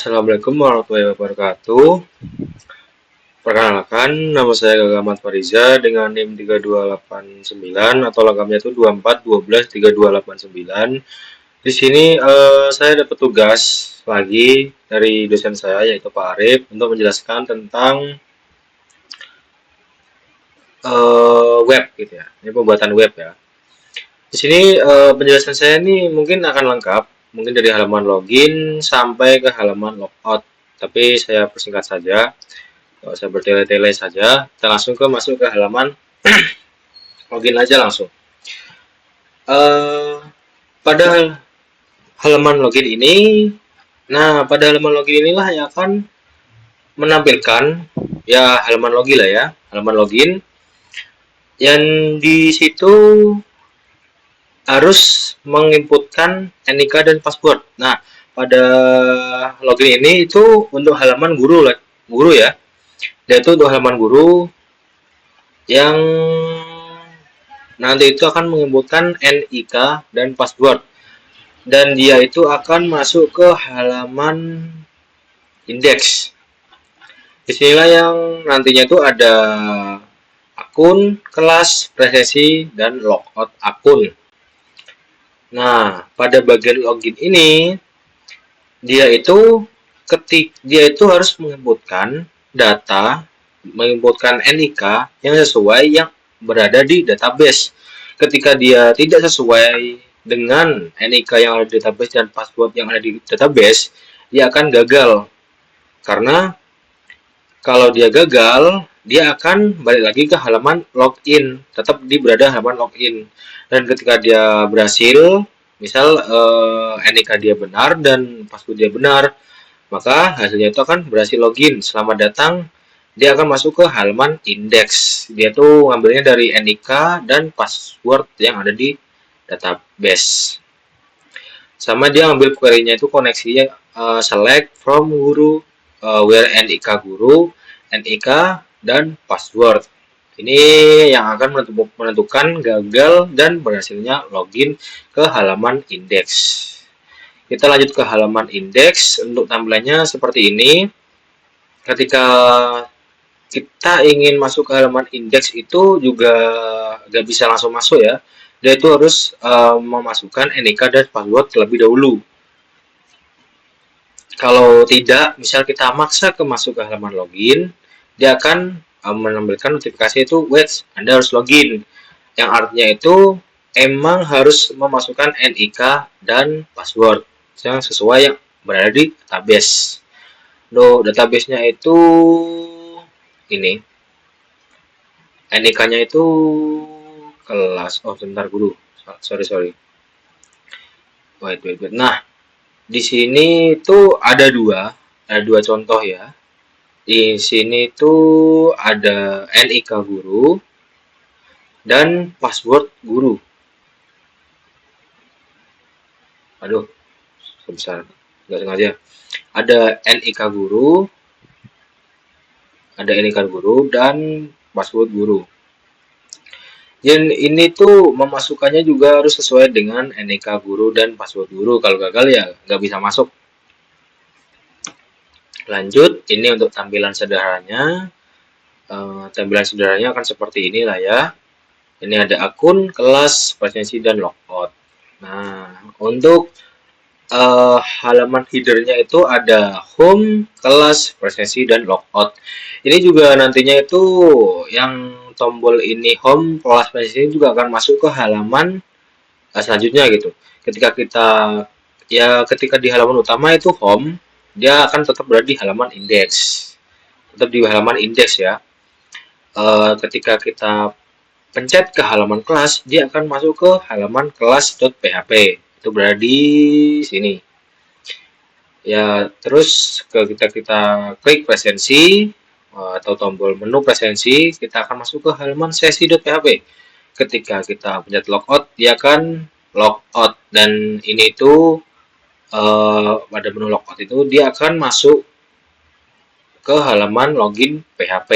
Assalamualaikum warahmatullahi wabarakatuh. Perkenalkan, nama saya Gaga Ahmad Fariza dengan NIM 3289 atau lengkapnya itu 24123289. Di sini saya dapat tugas lagi dari dosen saya yaitu Pak Arif untuk menjelaskan tentang web gitu ya. Ini pembuatan web ya. Di sini penjelasan saya ini mungkin akan lengkap, mungkin dari halaman login sampai ke halaman logout. Tapi saya persingkat saja, kalau saya bertele-tele saja, kita langsung masuk ke halaman login aja langsung. Pada halaman login ini, pada halaman login inilah yang akan menampilkan ya halaman login lah ya, halaman login yang di situ harus menginputkan NIK dan password. Nah, pada login ini itu untuk halaman guru ya. Yaitu untuk halaman guru yang nanti itu akan menginputkan NIK dan password. Dan dia itu akan masuk ke halaman indeks. Disinilah yang nantinya itu ada akun, kelas, presensi, dan logout akun. Nah, pada bagian login ini dia itu harus menginputkan data, menginputkan NIK yang sesuai yang berada di database. Ketika dia tidak sesuai dengan NIK yang ada di database dan password yang ada di database, dia akan gagal. Karena kalau dia gagal, dia akan balik lagi ke halaman login, tetap berada halaman login. Dan ketika dia berhasil, misal NIK dia benar dan password dia benar, maka hasilnya itu akan berhasil login. Selamat datang, dia akan masuk ke halaman indeks. Dia tuh ngambilnya dari NIK dan password yang ada di database. Sama dia ngambil query-nya itu koneksinya select from guru, where NIK guru, NIK dan password. Ini yang akan menentukan gagal dan berhasilnya login ke halaman indeks. Kita lanjut ke halaman indeks. Untuk tampilannya seperti ini. Ketika kita ingin masuk ke halaman indeks itu juga nggak bisa langsung masuk ya. Dia itu harus memasukkan NIK dan password terlebih dahulu. Kalau tidak, misal kita maksa masuk ke halaman login, dia akan menampilkan notifikasi itu wait, Anda harus login, yang artinya itu emang harus memasukkan NIK dan password yang sesuai yang berada di database. Database-nya itu ini, NIK-nya itu kelas, sebentar guru, sorry. Wait. Nah, di sini itu ada dua contoh ya. Di sini tuh ada NIK guru dan password guru. Aduh, sebesar nggak sengaja. Ada NIK guru, dan password guru. Dan ini tuh memasukkannya juga harus sesuai dengan NIK guru dan password guru. Kalau gagal ya nggak bisa masuk. Lanjut, ini untuk tampilan sederhananya. Tampilan sederhananya akan seperti inilah ya. Ini ada akun, kelas, presensi, dan logout. Nah, untuk halaman headernya itu ada home, kelas, presensi, dan logout. Ini juga nantinya itu yang tombol ini home, kelas, presensi juga akan masuk ke halaman selanjutnya gitu. Ketika di halaman utama itu home, dia akan tetap berada di halaman indeks. Tetap di halaman indeks ya. Ketika kita pencet ke halaman kelas, dia akan masuk ke halaman kelas.php. Itu berada di sini. Ya, terus kita klik presensi atau tombol menu presensi, kita akan masuk ke halaman sesi.php. Ketika kita pencet logout, dia akan logout, dan ini itu pada menu logout itu dia akan masuk ke halaman login PHP.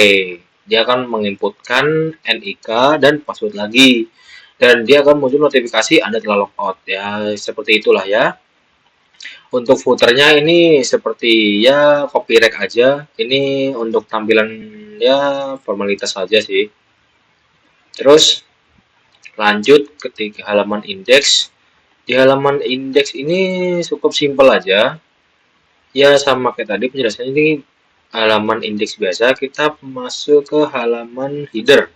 Dia akan menginputkan NIK dan password lagi, dan dia akan muncul notifikasi Anda telah logout ya, seperti itulah ya. Untuk footernya ini seperti ya copyright aja. Ini untuk tampilan ya formalitas saja sih. Terus lanjut ketika halaman indeks. Di halaman indeks ini cukup simpel aja. Ya sama kayak tadi penjelasannya, ini halaman indeks biasa. Kita masuk ke halaman header,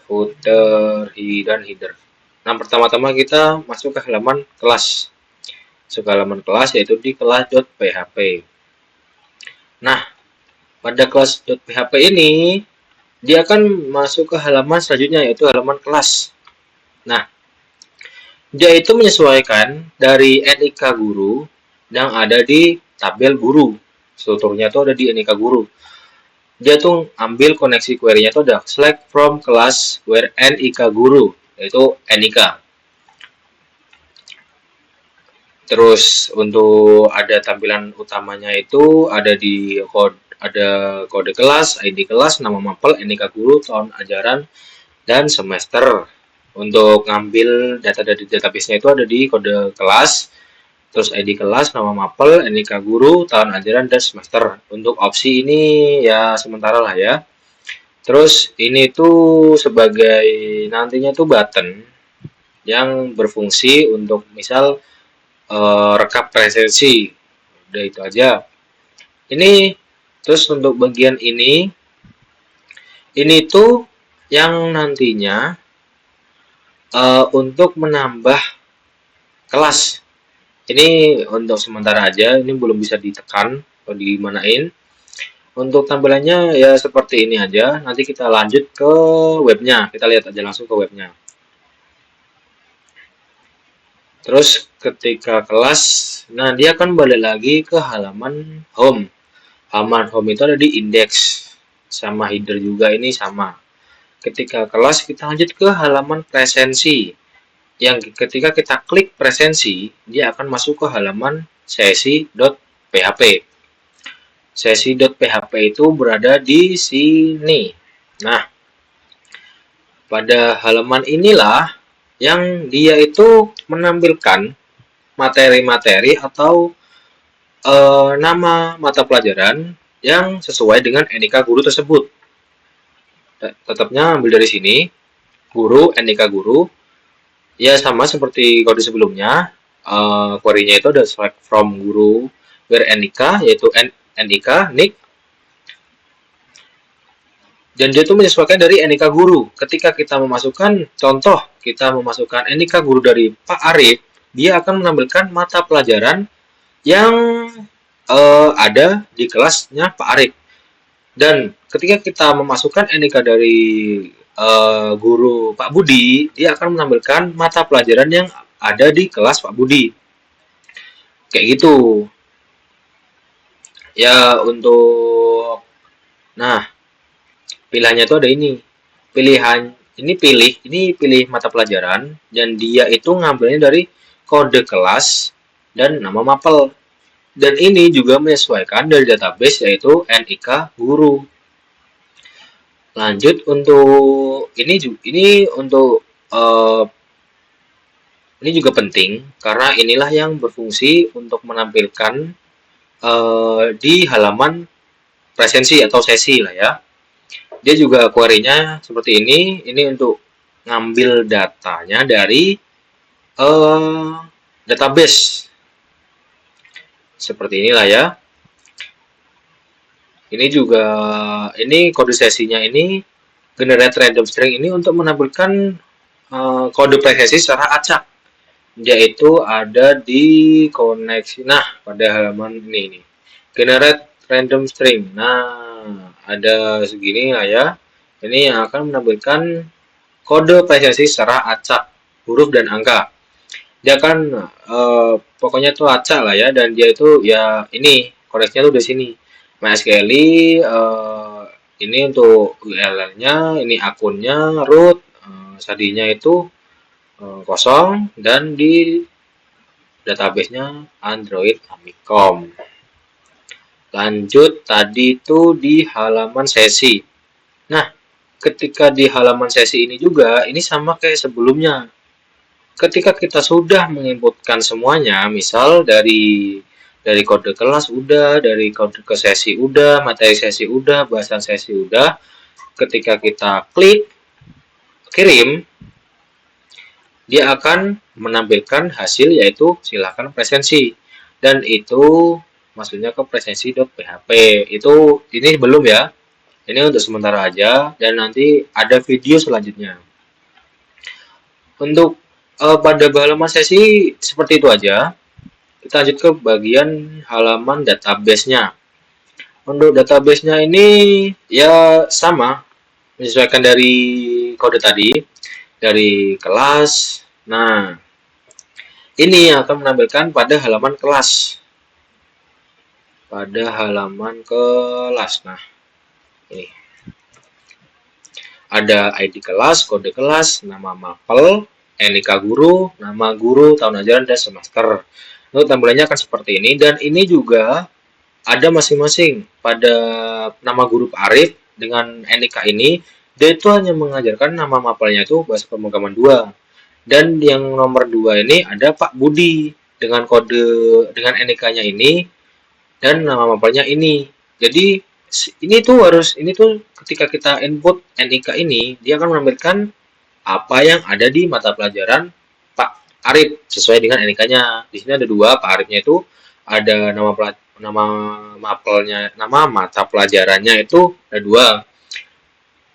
footer, dan header. Nah, pertama-tama kita masuk ke halaman kelas. Masuk ke halaman kelas yaitu di kelas.php. Nah, pada kelas.php ini dia akan masuk ke halaman selanjutnya yaitu halaman kelas. Nah, dia itu menyesuaikan dari NIK guru yang ada di tabel guru. Strukturnya tuh ada di NIK guru. Dia tuh ambil koneksi query-nya tuh ada select from class where NIK guru, yaitu NIK. Terus untuk ada tampilan utamanya itu ada di kode kelas, ID kelas, nama mapel, NIK guru, tahun ajaran, dan semester. Untuk ngambil data dari database-nya itu ada di kode kelas, terus ID kelas, nama mapel, NIK guru, tahun ajaran, dan semester. Untuk opsi ini ya sementara lah ya. Terus ini tuh sebagai nantinya tuh button yang berfungsi untuk misal rekap presensi. Udah itu aja. Ini terus untuk bagian ini tuh yang nantinya untuk menambah kelas. Ini untuk sementara aja, ini belum bisa ditekan atau dimanain. Untuk tampilannya ya seperti ini aja. Nanti kita lanjut ke webnya. Kita lihat aja langsung ke webnya. Terus ketika kelas, nah dia akan balik lagi ke halaman home. Halaman home itu ada di indeks. Sama header juga ini sama. Ketika kelas kita lanjut ke halaman presensi. Yang ketika kita klik presensi, dia akan masuk ke halaman sesi.php. Sesi.php itu berada di sini. Nah, pada halaman inilah yang dia itu menampilkan materi-materi atau nama mata pelajaran yang sesuai dengan NIK guru tersebut. Tetapnya ambil dari sini, guru, NIK guru. Ya sama seperti kode sebelumnya, query-nya itu ada select from guru where NIK, yaitu NIK, NIK. Dan dia itu menyesuaikan dari NIK guru. Ketika kita memasukkan, contoh, kita memasukkan NIK guru dari Pak Arif, dia akan menampilkan mata pelajaran yang ada di kelasnya Pak Arif. Dan ketika kita memasukkan NIK dari guru Pak Budi, dia akan menampilkan mata pelajaran yang ada di kelas Pak Budi. Kayak gitu. Ya untuk, nah pilihannya itu ada ini. Ini pilih mata pelajaran dan dia itu ngambilnya dari kode kelas dan nama mapel. Dan ini juga menyesuaikan dari database yaitu NIK guru. Lanjut untuk ini untuk ini juga penting karena inilah yang berfungsi untuk menampilkan di halaman presensi atau sesi lah ya. Dia juga query-nya seperti ini. Ini untuk ngambil datanya dari database. Seperti inilah ya. Ini juga, ini kode sesinya ini generate random string ini untuk menampilkan kode presensi secara acak. Yaitu ada di koneksi. Nah, pada halaman ini nih. Generate random string. Nah, ada segini lah ya. Ini yang akan menampilkan kode presensi secara acak, huruf dan angka. Dia akan pokoknya itu acak lah ya, dan dia itu ya ini koneksinya tuh di sini. MySQL ini untuk URL-nya, ini akunnya, root, sadinya itu kosong, dan di database-nya Android Amicom. Lanjut tadi itu di halaman sesi. Nah, ketika di halaman sesi ini juga, ini sama kayak sebelumnya. ketika kita sudah menginputkan semuanya, misal dari kode kelas udah, dari kode ke sesi udah, materi sesi udah, bahasan sesi udah, ketika kita klik kirim, dia akan menampilkan hasil yaitu silakan presensi, dan itu maksudnya ke presensi.php. Itu ini belum ya, ini untuk sementara aja, dan nanti ada video selanjutnya. Untuk pada halaman sesi seperti itu aja. Kita lanjut ke bagian halaman database-nya. Untuk database-nya ini ya sama, menyesuaikan dari kode tadi, dari kelas. Nah, ini yang akan menampilkan pada halaman kelas. Pada halaman kelas. Nah, ini. Ada ID kelas, kode kelas, nama mapel, NIK guru, nama guru, tahun ajaran, dan semester. Untuk tampilannya akan seperti ini, dan ini juga ada masing-masing. Pada nama guru Pak Arif dengan NIK ini, dia itu hanya mengajarkan nama mapelnya itu bahasa pemrograman 2. Dan yang nomor 2 ini ada Pak Budi dengan kode dengan NIK-nya ini dan nama mapelnya ini. Jadi ini tuh ketika kita input NIK ini, dia akan menampilkan apa yang ada di mata pelajaran Pak Arif sesuai dengan NIK-nya. Di sini ada dua, Pak Arifnya itu ada nama mapelnya, nama mata pelajarannya itu ada dua,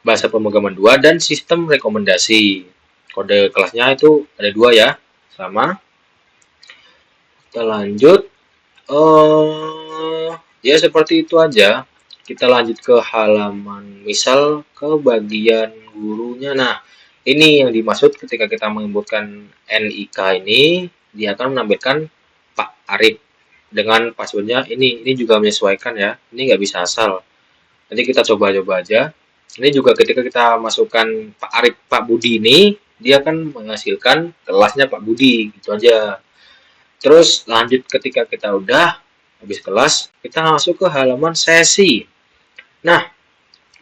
bahasa pemrograman 2 dan sistem rekomendasi. Kode kelasnya itu ada dua ya, sama. Kita lanjut. Ya seperti itu aja. Kita lanjut ke halaman misal ke bagian gurunya. Nah, ini yang dimaksud ketika kita menginputkan NIK ini, dia akan menampilkan Pak Arif dengan passwordnya ini. Ini juga menyesuaikan ya. Ini nggak bisa asal. Nanti kita coba-coba aja. Ini juga ketika kita masukkan Pak Arif, Pak Budi ini, dia akan menghasilkan kelasnya Pak Budi. Gitu aja. Terus lanjut ketika kita udah habis kelas, kita masuk ke halaman sesi. Nah,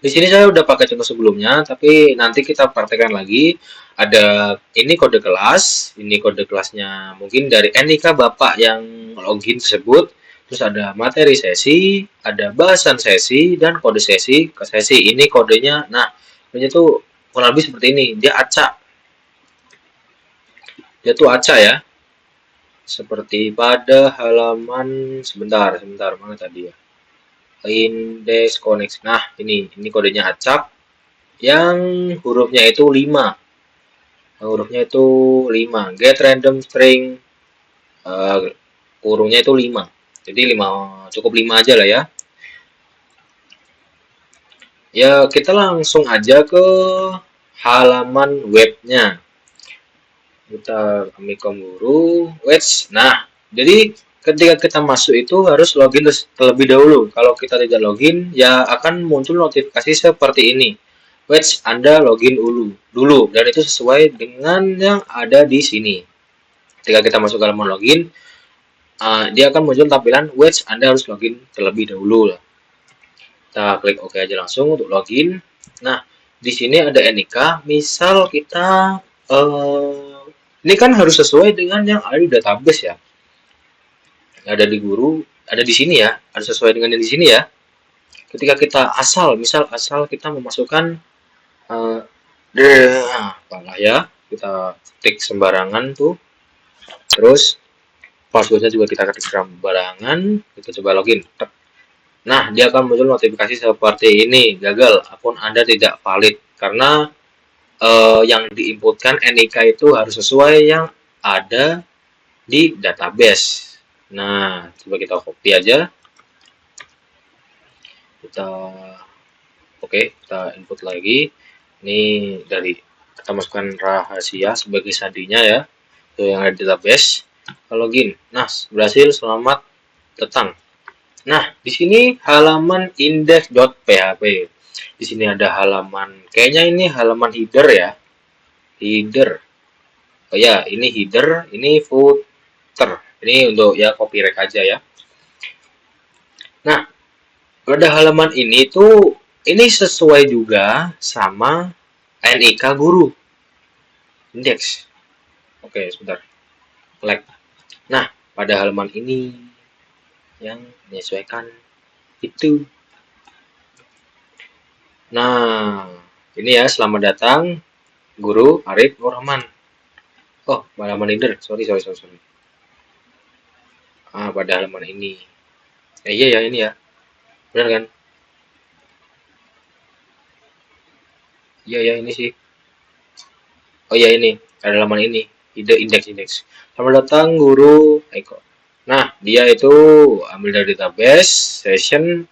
di sini saya udah pakai contoh sebelumnya, tapi nanti kita praktekkan lagi. Ada ini kode kelas, ini kode kelasnya mungkin dari NIK Bapak yang login tersebut. Terus ada materi sesi, ada bahasan sesi, dan kode sesi ke sesi. Ini kodenya, nah, kodenya tuh kurang lebih seperti ini. Dia acak. Dia tuh acak ya. Seperti pada halaman, sebentar, mana tadi ya? Index koneksi. Nah, ini kodenya acak yang hurufnya itu 5. Hurufnya itu 5. Get random string kurungnya itu 5. Jadi 5, cukup 5 aja lah ya. Ya, kita langsung aja ke halaman webnya. Kita Amikom Guru, Wedge. Nah, jadi ketika kita masuk itu harus login terlebih dahulu. Kalau kita tidak login, ya akan muncul notifikasi seperti ini. Wedge, Anda login dulu, dan itu sesuai dengan yang ada di sini. Ketika kita masuk ke halaman login, dia akan muncul tampilan Wedge, Anda harus login terlebih dahulu. Kita klik OK aja langsung untuk login. Nah, di sini ada NIK. Misal kita ini kan harus sesuai dengan yang ada di database ya. Ada di guru, ada di sini ya, harus sesuai dengan yang di sini ya. Ketika kita misal kita memasukkan apalah ya, kita klik sembarangan tuh. Terus passwordnya juga kita ketik sembarangan, kita coba login. Nah, dia akan muncul notifikasi seperti ini, gagal, akun Anda tidak valid karena yang diinputkan NIK itu harus sesuai yang ada di database. Nah, coba kita copy aja. Kita input lagi. Ini dari kita masukkan rahasia sebagai sandinya ya, itu yang ada di database. Login. Nah, berhasil, selamat datang. Nah, di sini halaman index.php. Di sini ada halaman, kayaknya ini halaman header ya. Header. Oh ya, ini header, ini footer. Ini untuk ya copyright aja ya. Nah, pada halaman ini tuh ini sesuai juga sama NIK guru. Index. Oke, sebentar. Lag. Nah, pada halaman ini yang menyesuaikan itu. Nah, ini ya, selamat datang Guru Arif Nur Rahman. Oh, halaman leader. Sorry. Pada halaman ini. Iya ya, ini ya. Benar kan? Iya ya, ini sih. Oh iya, ini. Ada halaman ini. Ide indeks. Selamat datang Guru Eko. Nah, dia itu ambil dari database, session,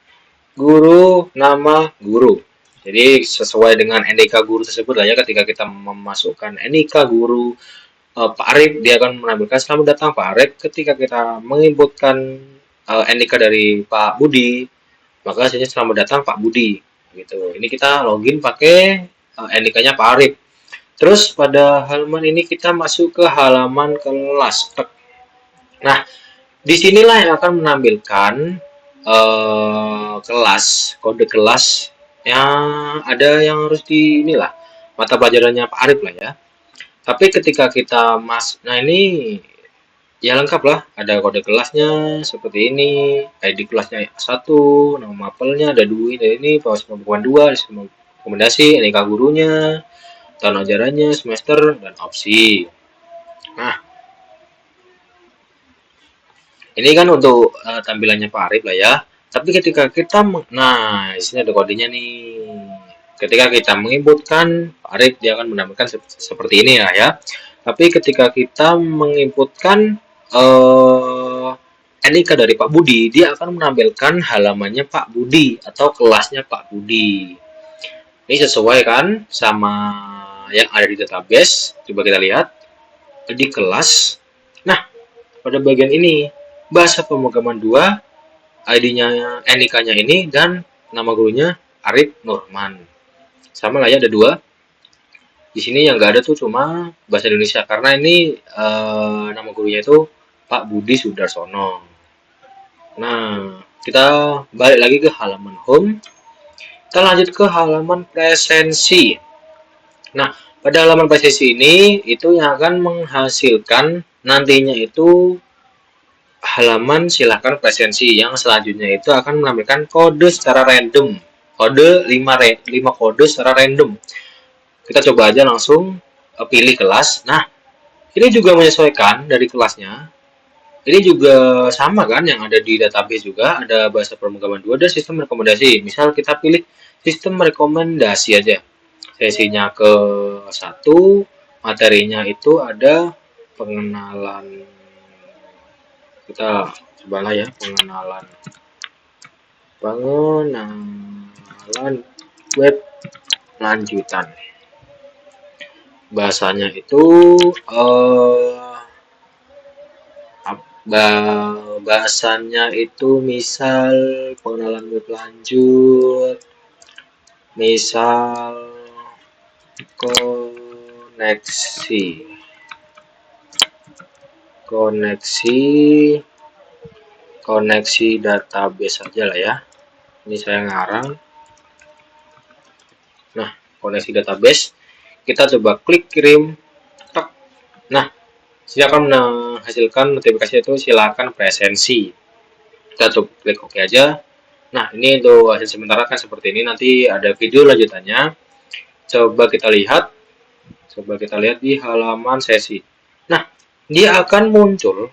guru, nama, guru. Jadi sesuai dengan NIK guru tersebut lah ya, ketika kita memasukkan NIK guru Pak Arif, dia akan menampilkan selamat datang Pak Arif. Ketika kita menginputkan NIK dari Pak Budi, maka hasilnya selamat datang Pak Budi. Gitu. Ini kita login pakai NIK-nya Pak Arif. Terus pada halaman ini kita masuk ke halaman kelas. Nah, disinilah yang akan menampilkan kelas, kode kelas yang ada yang harus di inilah mata pelajarannya Pak Arif lah ya. Tapi ketika kita nah ini ya lengkap lah, ada kode kelasnya seperti ini, ID kelasnya 1, nama mapelnya ada 2, ini bukan 2, rekomendasi, NIK gurunya, tahun ajarannya, semester, dan opsi. Nah, ini kan untuk tampilannya Pak Arif lah ya. Tapi ketika kita, nah di sini ada kodenya nih. Ketika kita menginputkan Pak Arif, dia akan menampilkan seperti ini ya. Tapi ketika kita menginputkan NIK dari Pak Budi, dia akan menampilkan halamannya Pak Budi atau kelasnya Pak Budi. Ini sesuai kan sama yang ada di database. Coba kita lihat di kelas. Nah, pada bagian ini bahasa pemrograman 2, ID-nya NIK-nya ini dan nama gurunya Arif Nurman. Sama lah ya, ada 2. Di sini yang nggak ada tuh cuma bahasa Indonesia karena ini nama gurunya itu Pak Budi Sudarsono. Nah, kita balik lagi ke halaman home. Kita lanjut ke halaman presensi. Nah, pada halaman presensi ini itu yang akan menghasilkan nantinya itu halaman silakan presensi yang selanjutnya itu akan menampilkan kode secara random. Kode 5 kode secara random. Kita coba aja langsung pilih kelas. Nah, ini juga menyesuaikan dari kelasnya. Ini juga sama kan yang ada di database juga, ada bahasa pemrograman 2 dan sistem rekomendasi. Misal kita pilih sistem rekomendasi aja. Sesinya ke 1, materinya itu ada pengenalan. Kita cobalah ya, pengenalan web lanjutan. Bahasanya itu bahasanya itu misal pengenalan web lanjut, misal koneksi database aja lah ya. Ini saya ngarang. Nah, koneksi database. Kita coba klik kirim. Nah, sini akan menghasilkan notifikasi itu silakan presensi. Kita coba klik OK aja. Nah, ini untuk hasil sementara kan seperti ini. Nanti ada video lanjutannya. Coba kita lihat di halaman sesi. Nah, dia akan muncul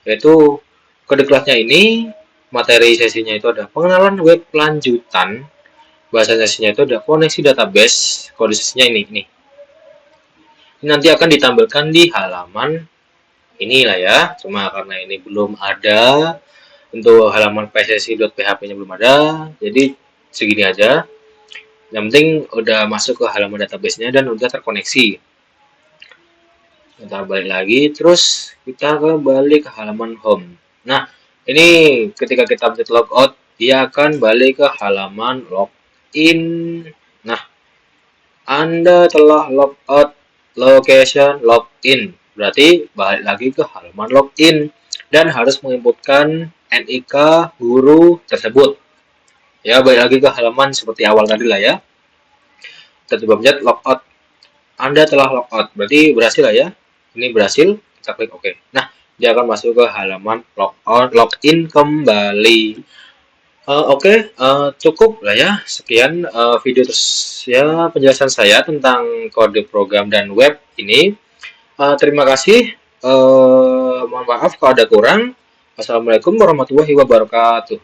yaitu kode kelasnya ini, materi sesinya itu ada pengenalan web lanjutan, bahasa sesinya itu ada koneksi database, kode sesinya ini. Nanti akan ditampilkan di halaman inilah ya, cuma karena ini belum ada untuk halaman pssi.php-nya belum ada, jadi segini aja. Yang penting udah masuk ke halaman database-nya dan udah terkoneksi. Kita balik lagi, terus kita balik ke halaman home. Nah, ini ketika kita update logout, dia akan balik ke halaman login. Nah, Anda telah logout location login. Berarti balik lagi ke halaman login dan harus menginputkan NIK guru tersebut. Ya, balik lagi ke halaman seperti awal tadi lah ya. Kita coba pencet logout. Anda telah logout, berarti berhasil lah ya. Ini berhasil, kita klik OK. Nah, dia akan masuk ke halaman login kembali. Oke, cukup lah ya. Sekian video ya penjelasan saya tentang kode program dan web ini. Terima kasih. Mohon maaf kalau ada kurang. Wassalamualaikum warahmatullahi wabarakatuh.